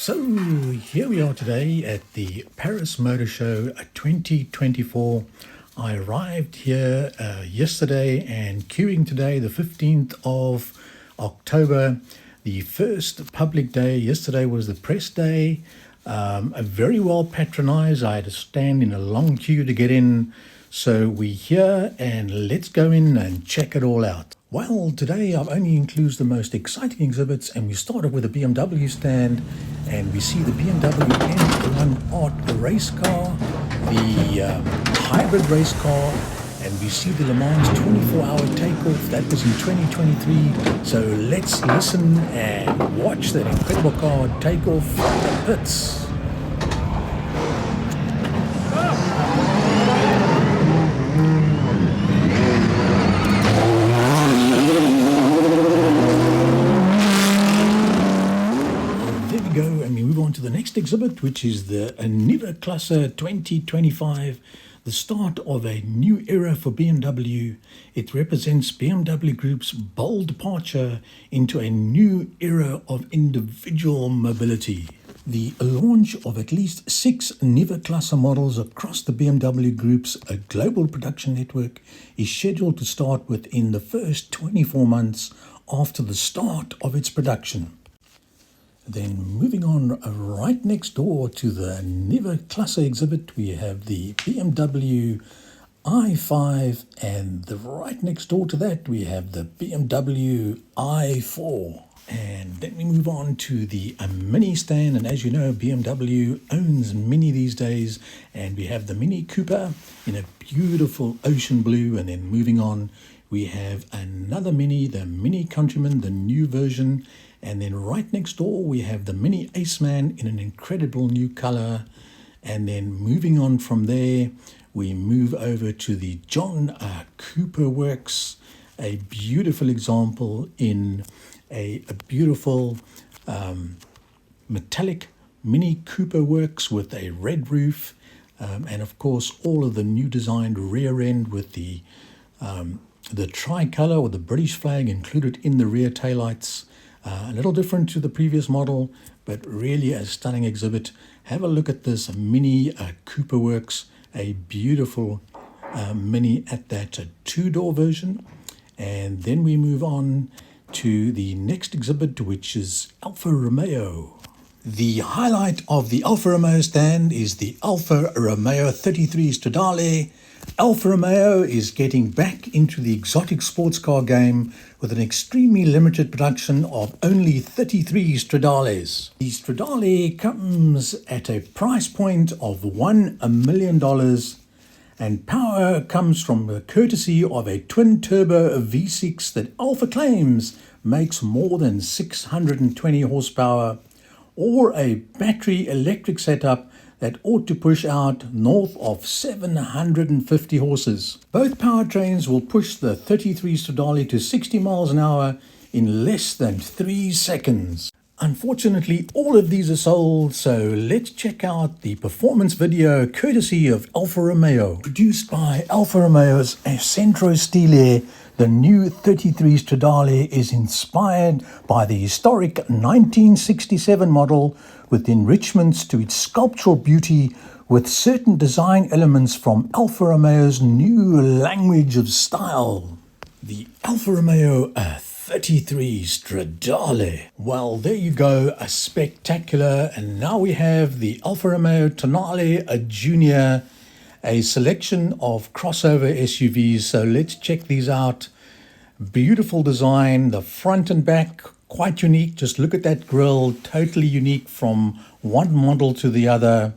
So here we are today at the Paris Motor Show 2024. I arrived here yesterday and queuing today, the 15th of October, the first public day. Yesterday was the press day. Very well patronized. I had to stand in a long queue to get in. So we're here and let's go in and check it all out. Well, today I've only included the most exciting exhibits, and we started with a BMW stand, and we see the BMW M1 Art race car, the hybrid race car, and we see the Le Mans 24-hour takeoff. That was in 2023. So let's listen and watch that incredible car take off from the pits. To the next exhibit, which is the Nieuwe Klasse 2025, the start of a new era for BMW. It represents BMW Group's bold departure into a new era of individual mobility. The launch of at least 6 Nieuwe Klasse models across the BMW Group's global production network is scheduled to start within the first 24 months after the start of its production. Then moving on right next door to the Nieuwe Klasse exhibit, we have the BMW i5, and right next door to that we have the BMW i4. And then we move on to the Mini stand, and as you know, BMW owns Mini these days, and we have the Mini Cooper in a beautiful ocean blue. And then moving on, we have another Mini, the Mini Countryman, the new version. And then right next door, we have the Mini Aceman in an incredible new color. And then moving on from there, we move over to the John Cooper Works, a beautiful example in a beautiful metallic Mini Cooper Works with a red roof. And of course, all of the new designed rear end with the tricolour or the British flag included in the rear taillights. A little different to the previous model, but really a stunning exhibit. Have a look at this Mini Cooper Works, a beautiful Mini at that two-door version. And then we move on to the next exhibit, which is Alfa Romeo. The highlight of the Alfa Romeo stand is the Alfa Romeo 33 Stradale. Alfa Romeo is getting back into the exotic sports car game with an extremely limited production of only 33 Stradales. The Stradale comes at a price point of $1 million, and power comes from the courtesy of a twin-turbo V6 that Alfa claims makes more than 620 horsepower, or a battery electric setup that ought to push out north of 750 horses. Both powertrains will push the 33 Stradale to 60 miles an hour in less than 3 seconds. Unfortunately, all of these are sold, so let's check out the performance video courtesy of Alfa Romeo. Produced by Alfa Romeo's Centro Stile, the new 33 Stradale is inspired by the historic 1967 model with enrichments to its sculptural beauty, with certain design elements from Alfa Romeo's new language of style. The Alfa Romeo 33 Stradale. Well, there you go, a spectacular. And now we have the Alfa Romeo Tonale Junior, a selection of crossover SUVs. So let's check these out. Beautiful design, the front and back, quite unique. Just look at that grille, totally unique from one model to the other.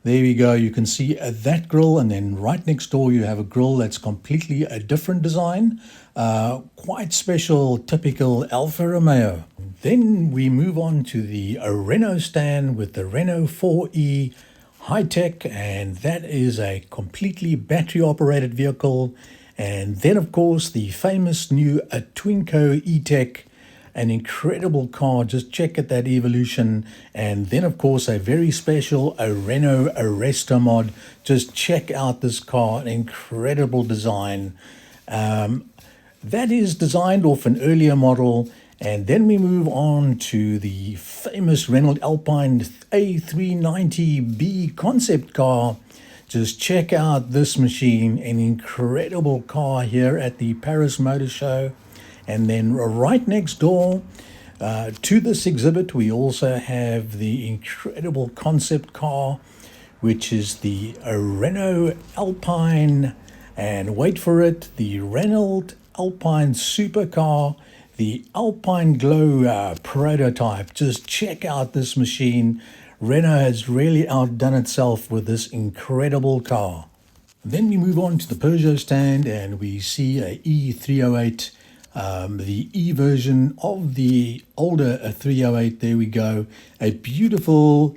There we go, you can see that grille, and then right next door you have a grille that's completely a different design. Quite special, typical Alfa Romeo. Then we move on to the Renault stand with the Renault 4E High-Tech, and that is a completely battery operated vehicle. And then of course the famous new Twingo E-Tech, an incredible car. Just check out that evolution. And then of course a very special Renault Resto Mod. Just check out this car, an incredible design. That is designed off an earlier model, And then we move on to the famous Renault Alpine A390B concept car. Just check out this machine, an incredible car here at the Paris Motor Show. And then right next door to this exhibit, we also have the incredible concept car, which is the Renault Alpine, and wait for it, the Renault Alpine supercar, the Alpine Glow prototype. Just check out this machine. Renault has really outdone itself with this incredible car. Then we move on to the Peugeot stand and we see a E308, the E version of the older 308. There we go. A beautiful,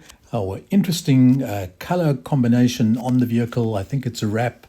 interesting color combination on the vehicle. I think it's a wrap.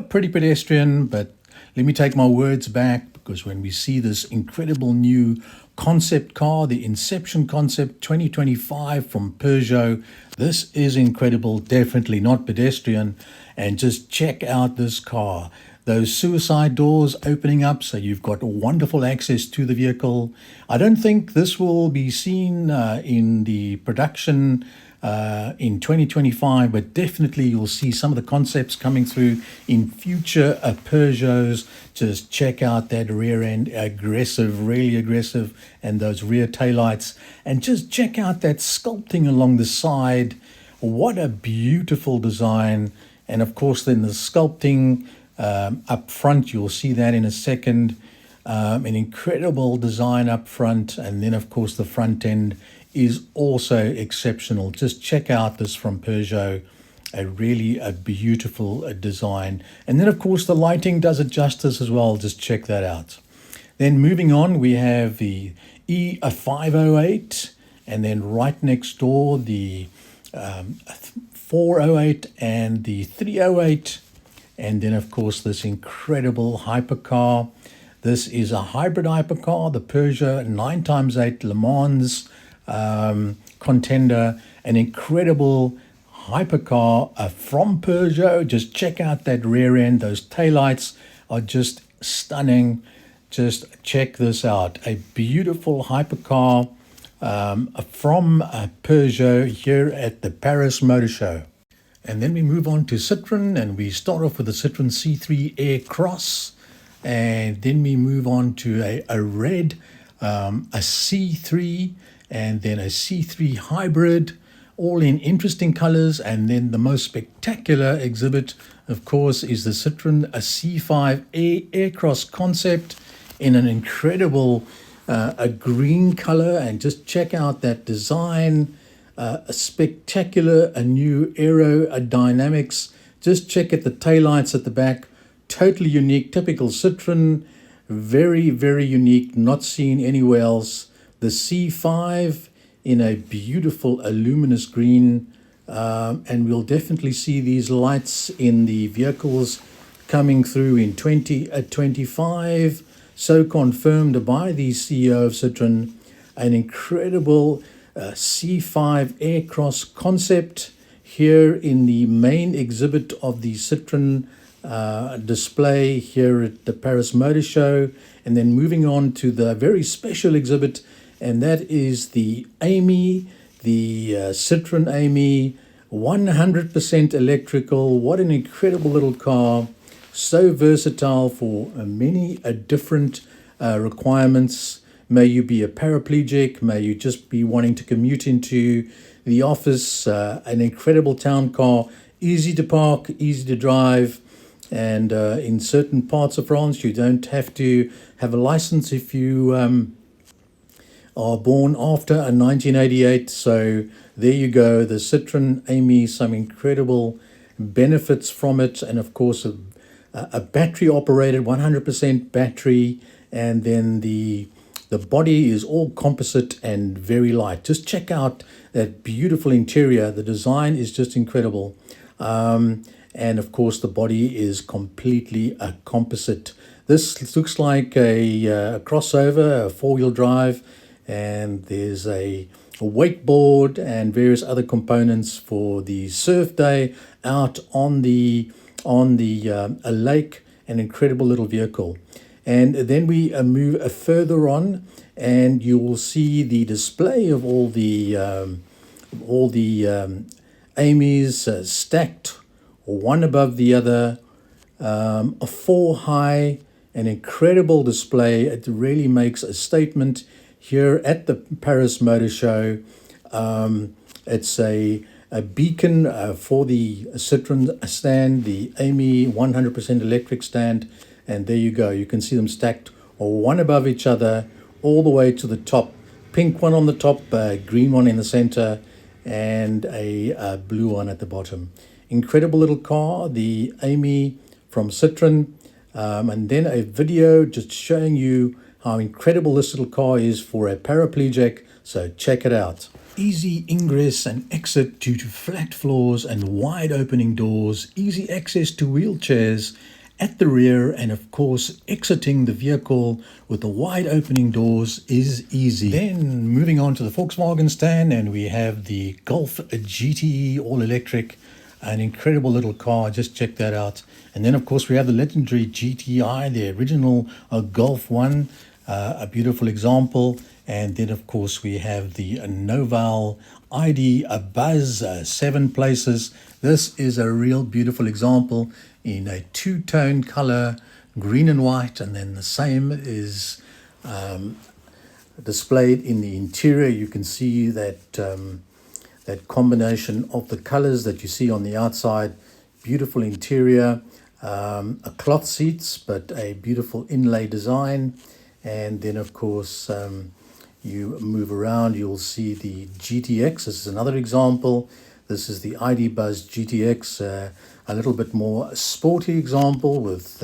Pretty pedestrian, but let me take my words back, because when we see this incredible new concept car, the Inception Concept 2025 from Peugeot, this is incredible, definitely not pedestrian. And just check out this car. Those suicide doors opening up, so you've got wonderful access to the vehicle. I don't think this will be seen in the production in 2025, but definitely you'll see some of the concepts coming through in future Peugeots. Just check out that rear end, aggressive, really aggressive, and those rear taillights. And just check out that sculpting along the side. What a beautiful design. And of course then the sculpting up front, you'll see that in a second. An incredible design up front, and then of course the front end is also exceptional. Just check out this from Peugeot, a beautiful design. And then of course the lighting does it justice as well. Just check that out. Then moving on, we have the E508, and then right next door the 408 and the 308. And then of course this incredible hypercar. This is a hybrid hypercar, the Peugeot 9x8 Le Mans contender, an incredible hypercar from Peugeot. Just check out that rear end. Those taillights are just stunning. Just check this out. A beautiful hypercar from Peugeot here at the Paris Motor Show. And then we move on to Citron, and we start off with the Citron C3 Air Cross. And then we move on to a red, a C3, and then a C3 hybrid, all in interesting colors. And then the most spectacular exhibit, of course, is the Citron C5 Aircross concept in an incredible a green color. And just check out that design, a spectacular, a new aerodynamics. Just check at the taillights at the back. Totally unique, typical Citron, very, very unique, not seen anywhere else. The C5 in a beautiful luminous green, and we'll definitely see these lights in the vehicles coming through in 2025, so confirmed by the CEO of Citron. An incredible C5 Aircross concept here in the main exhibit of the Citron display here at the Paris Motor Show. And then moving on to the very special exhibit, and that is the Amy, the Citron Amy, 100% electrical. What an incredible little car, so versatile for many different requirements. May you be a paraplegic, may you just be wanting to commute into the office. An incredible town car, easy to park, easy to drive. And in certain parts of France, you don't have to have a license if you are born after 1988. So there you go, the Citron Amy, some incredible benefits from it. And of course, a battery operated, 100% battery. And then the body is all composite and very light. Just check out that beautiful interior. The design is just incredible. And of course, the body is completely a composite. This looks like a crossover, a four-wheel drive, and there's a wakeboard and various other components for the surf day out on a lake. An incredible little vehicle. And then we move further on, and you will see the display of all the Amy's stacked one above the other, a four high, an incredible display. It really makes a statement here at the Paris Motor Show. It's a beacon for the Citron stand, the Amy 100% electric stand, and there you go. You can see them stacked one above each other all the way to the top. Pink one on the top, green one in the center, and a blue one at the bottom. Incredible little car, the Amy from Citron, and then a video just showing you how incredible this little car is for a paraplegic, so check it out. Easy ingress and exit due to flat floors and wide opening doors, easy access to wheelchairs at the rear, and of course exiting the vehicle with the wide opening doors is easy. Then moving on to the Volkswagen stand, and we have the Golf GTE all-electric, an incredible little car, just check that out. And then of course we have the legendary GTI, the original Golf 1, a beautiful example. And then of course we have the Noval ID Buzz, 7 places. This is a real beautiful example in a two-tone color, green and white, and then the same is displayed in the interior. You can see that that combination of the colors that you see on the outside. Beautiful interior, a cloth seats, but a beautiful inlay design. And then of course you move around, you'll see the GTX. This is another example. This is the ID Buzz GTX, a little bit more sporty example with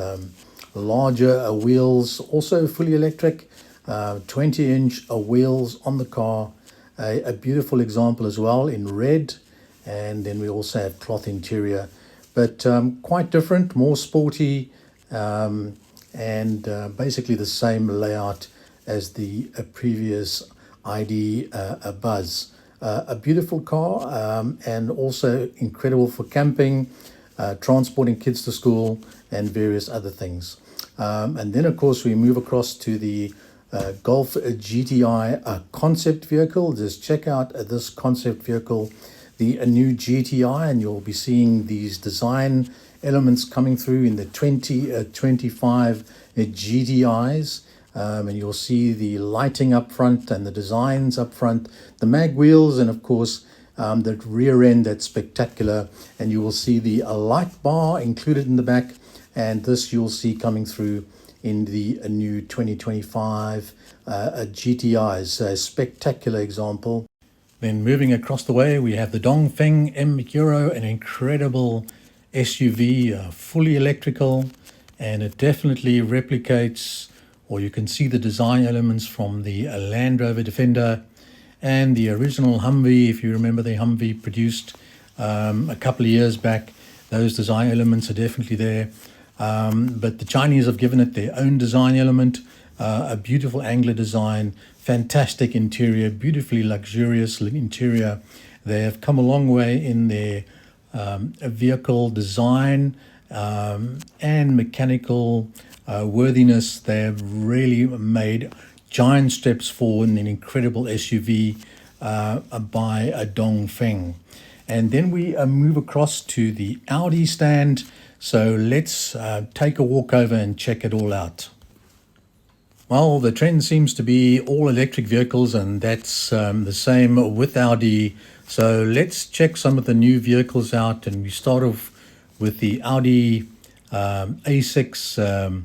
larger wheels, also fully electric, 20-inch wheels on the car. A beautiful example as well in red. And then we also have cloth interior, but quite different, more sporty, and basically the same layout as the previous ID Buzz. A beautiful car, and also incredible for camping, transporting kids to school, and various other things. And then of course we move across to the Golf GTI concept vehicle. Just check out this concept vehicle, the new GTI, and you'll be seeing these design elements coming through in the 2025 GTIs. And you'll see the lighting up front and the designs up front, the mag wheels, and of course the rear end, that's spectacular. And you will see the light bar included in the back, and this you'll see coming through in the new 2025 GTIs. A spectacular example. Then moving across the way, we have the Dongfeng M Euro, an incredible SUV, fully electrical, and it definitely replicates, or you can see the design elements from the Land Rover Defender and the original Humvee. If you remember the Humvee produced a couple of years back, those design elements are definitely there. But the Chinese have given it their own design element, a beautiful angular design, fantastic interior, beautifully luxurious interior. They have come a long way in their vehicle design and mechanical worthiness. They have really made giant steps forward in an incredible SUV by Dongfeng. And then we move across to the Audi stand. So let's take a walk over and check it all out. Well, the trend seems to be all electric vehicles, and that's the same with Audi. So let's check some of the new vehicles out, and we start off with the Audi A6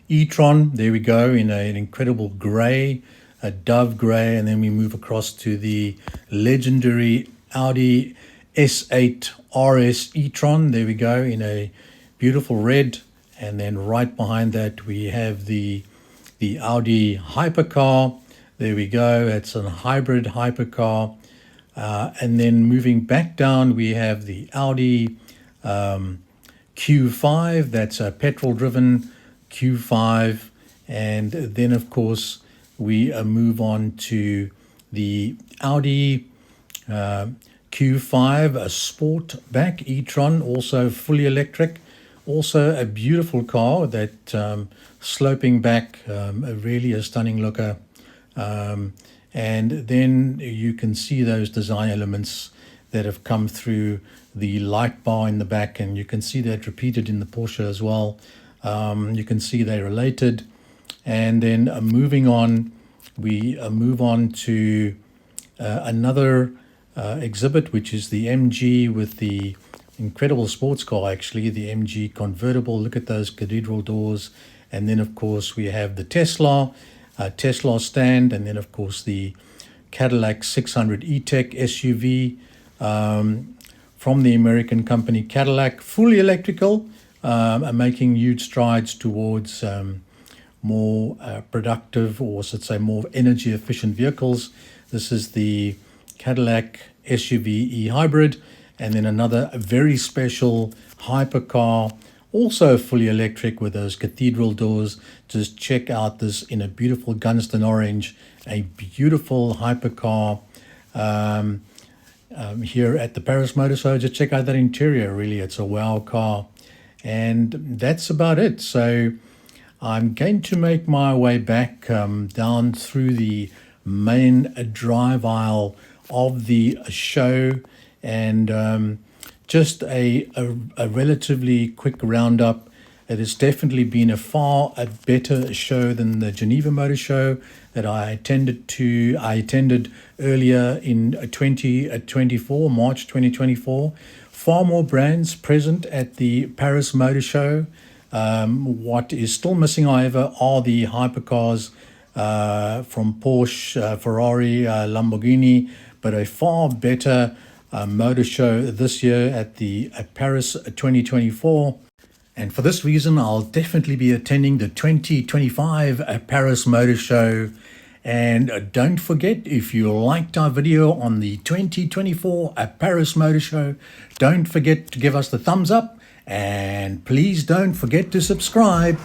e-tron. There we go, in an incredible grey, a dove grey, and then we move across to the legendary Audi S8 RS e-tron. There we go, in a beautiful red, and then right behind that we have the Audi hypercar. There we go, it's a hybrid hypercar. And then moving back down, we have the Audi Q5. That's a petrol-driven Q5. And then, of course, we move on to the Audi Q5, a Sportback e-tron, also fully electric. Also a beautiful car that sloping back, really a stunning looker. And then you can see those design elements that have come through the light bar in the back, and you can see that repeated in the Porsche as well. You can see they're related. And then moving on, we move on to another exhibit, which is the MG with the incredible sports car, actually, the MG convertible. Look at those cathedral doors. And then, of course, we have the Tesla stand, and then, of course, the Cadillac 600 E-Tech SUV from the American company Cadillac, fully electrical, making huge strides towards more productive, or should say more energy efficient vehicles. This is the Cadillac SUV e-hybrid, and then another very special hypercar, also fully electric with those cathedral doors. Just check out this in a beautiful Gunston orange, a beautiful hypercar here at the Paris Motor Show. Just check out that interior, really, it's a wow car. And that's about it. So I'm going to make my way back down through the main drive aisle of the show, and just a relatively quick roundup. It has definitely been a far better show than the Geneva Motor Show that I attended earlier in 2024, March 2024. Far more brands present at the Paris Motor Show. What is still missing, however, are the hypercars from Porsche, Ferrari, Lamborghini, but a far better motor show this year at the Paris 2024. And for this reason, I'll definitely be attending the 2025 Paris Motor Show. And don't forget, if you liked our video on the 2024 Paris Motor Show, don't forget to give us the thumbs up, and please don't forget to subscribe.